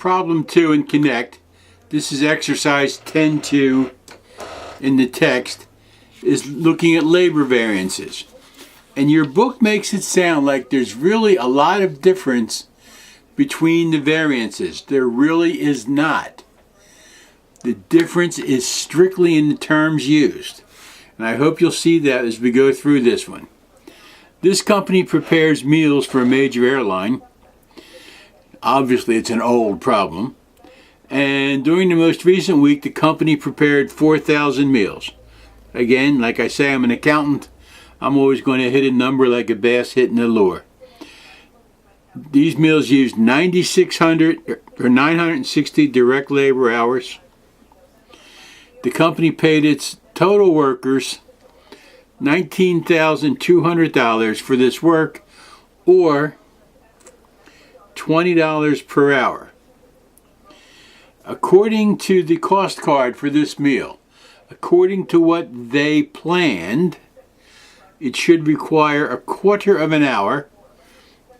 problem 2 in Connect, this is exercise 10.2 in the text, is looking at labor variances. And your book makes it sound like there's really a lot of difference between the variances. There really is not. The difference is strictly in the terms used. And I hope you'll see that as we go through this one. This company prepares meals for a major airline. Obviously, it's an old problem. And during the most recent week, the company prepared 4,000 meals. Again, like I say, I'm an accountant. I'm always going to hit a number like a bass hitting a lure. These meals used 9,600 or 960 direct labor hours. The company paid its total workers $19,200 for this work, or $20 per hour. According to the cost card for this meal, according to what they planned, it should require a quarter of an hour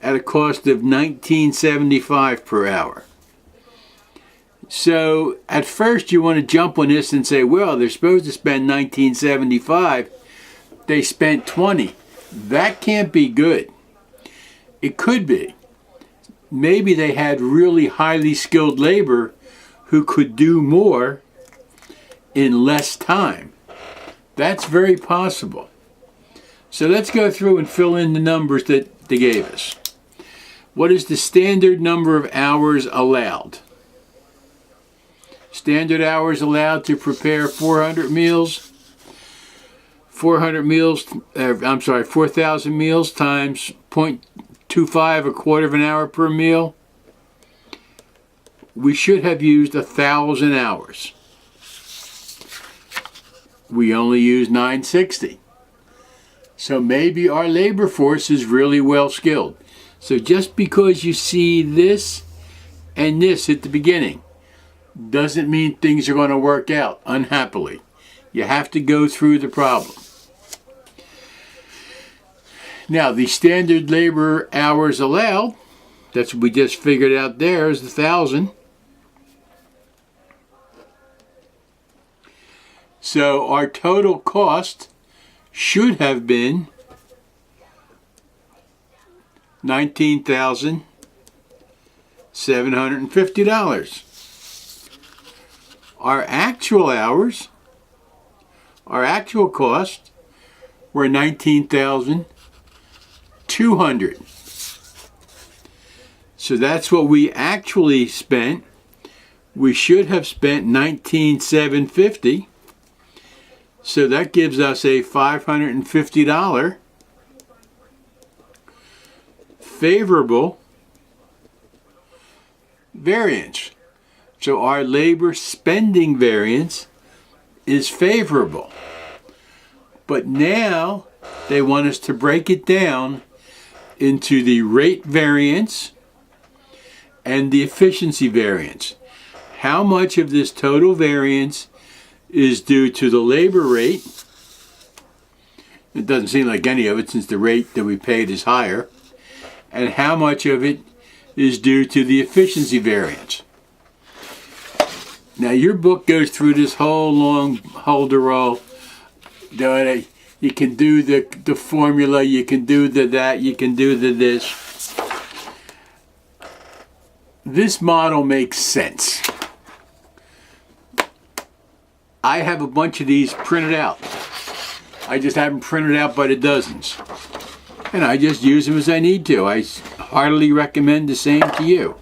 at a cost of $19.75 per hour. So at first you want to jump on this and say, well, they're supposed to spend $19.75. They spent $20. That can't be good. It could be. Maybe they had really highly skilled labor who could do more in less time. That's very possible. So let's go through and fill in the numbers that they gave us. What is the standard number of hours allowed? Standard hours allowed to prepare 400 meals. 4,000 meals times 0.25, a quarter of an hour per meal. We should have used 1,000 hours. We only used 960. So maybe our labor force is really well skilled. So just because you see this and this at the beginning doesn't mean things are going to work out, unhappily. You have to go through the problem. Now, the standard labor hours allowed, that's what we just figured out there, is 1,000. So our total cost should have been $19,750. Our actual hours, our actual cost, were $19,200. So that's what we actually spent. We should have spent $19,750. So that gives us a $550 favorable variance. So our labor spending variance is favorable. But now they want us to break it down into the rate variance and the efficiency variance. How much of this total variance is due to the labor rate? It doesn't seem like any of it, since the rate that we paid is higher. And how much of it is due to the efficiency variance? Now your book goes through this whole long holderall. You can do the formula, you can do the that, you can do the this. This model makes sense. I have a bunch of these printed out. I just have them printed out by the dozens. And I just use them as I need to. I heartily recommend the same to you.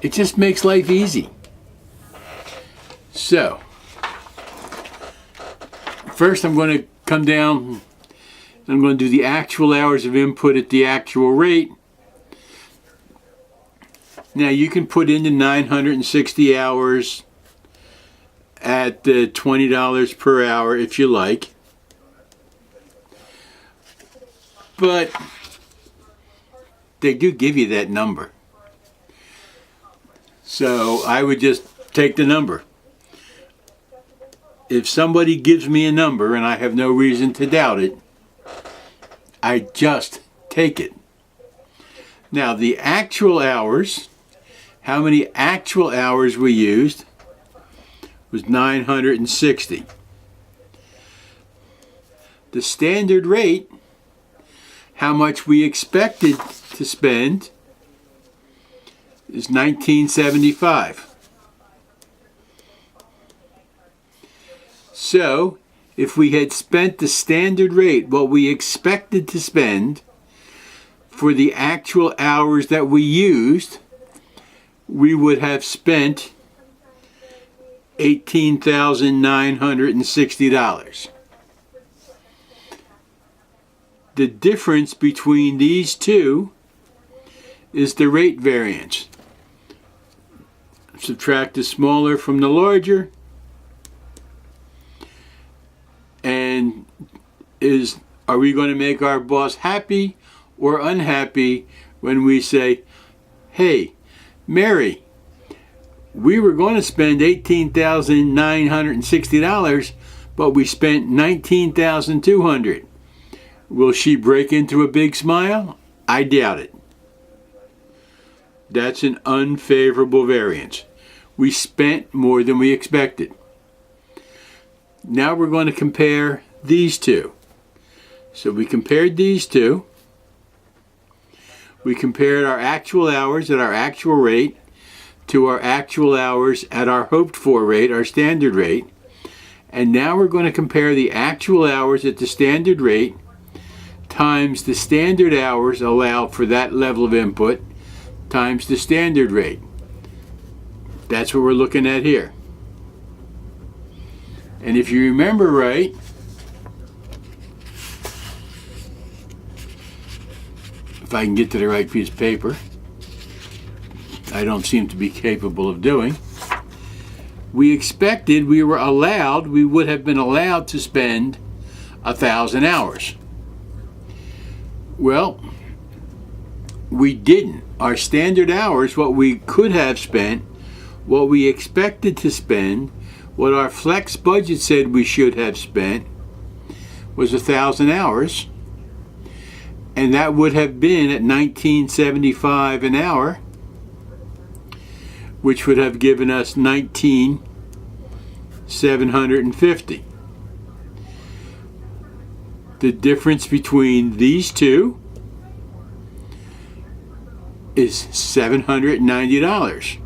It just makes life easy. So, first I'm going to come down. I'm going to do the actual hours of input at the actual rate. Now you can put in the 960 hours at $20 per hour if you like. But they do give you that number. So I would just take the number. If somebody gives me a number and I have no reason to doubt it, I just take it. Now the actual hours how many actual hours we used was 960. The standard rate, how much we expected to spend, is $19.75. So, if we had spent the standard rate, what we expected to spend, for the actual hours that we used, we would have spent $18,960. The difference between these two is the rate variance. Subtract the smaller from the larger, and are we going to make our boss happy or unhappy when we say, hey, Mary, we were going to spend $18,960, but we spent $19,200. Will she break into a big smile? I doubt it. That's an unfavorable variance. We spent more than we expected. Now we're going to compare these two. So we compared these two. We compared our actual hours at our actual rate to our actual hours at our hoped for rate, our standard rate. And now we're going to compare the actual hours at the standard rate times the standard hours allowed for that level of input times the standard rate. That's what we're looking at here. And if you remember right, if I can get to the right piece of paper, I don't seem to be capable of doing, we would have been allowed to spend 1,000 hours. Well, we didn't. Our standard hours, what we could have spent, what we expected to spend, what our flex budget said we should have spent, was 1,000 hours. And that would have been at $19.75 an hour, which would have given us $19,750. The difference between these two is $790.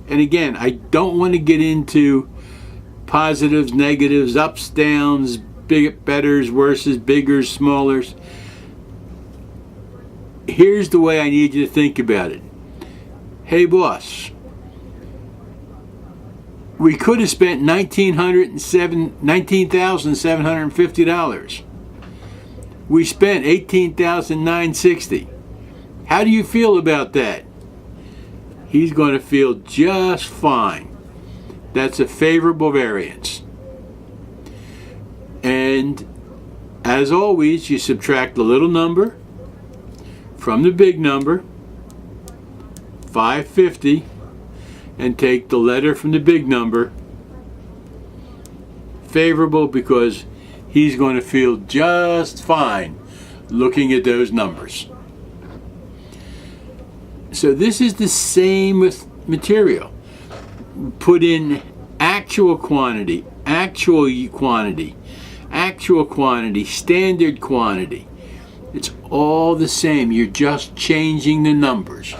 And again, I don't want to get into positives, negatives, ups, downs, big, betters, worses, biggers, smallers. Here's the way I need you to think about it. Hey, boss, we could have spent $19,750. We spent $18,960. How do you feel about that? He's going to feel just fine. That's a favorable variance. And as always, you subtract the little number from the big number, 550, and take the letter from the big number, favorable, because he's going to feel just fine looking at those numbers. So this is the same with material. Put in actual quantity, standard quantity. It's all the same. You're just changing the numbers.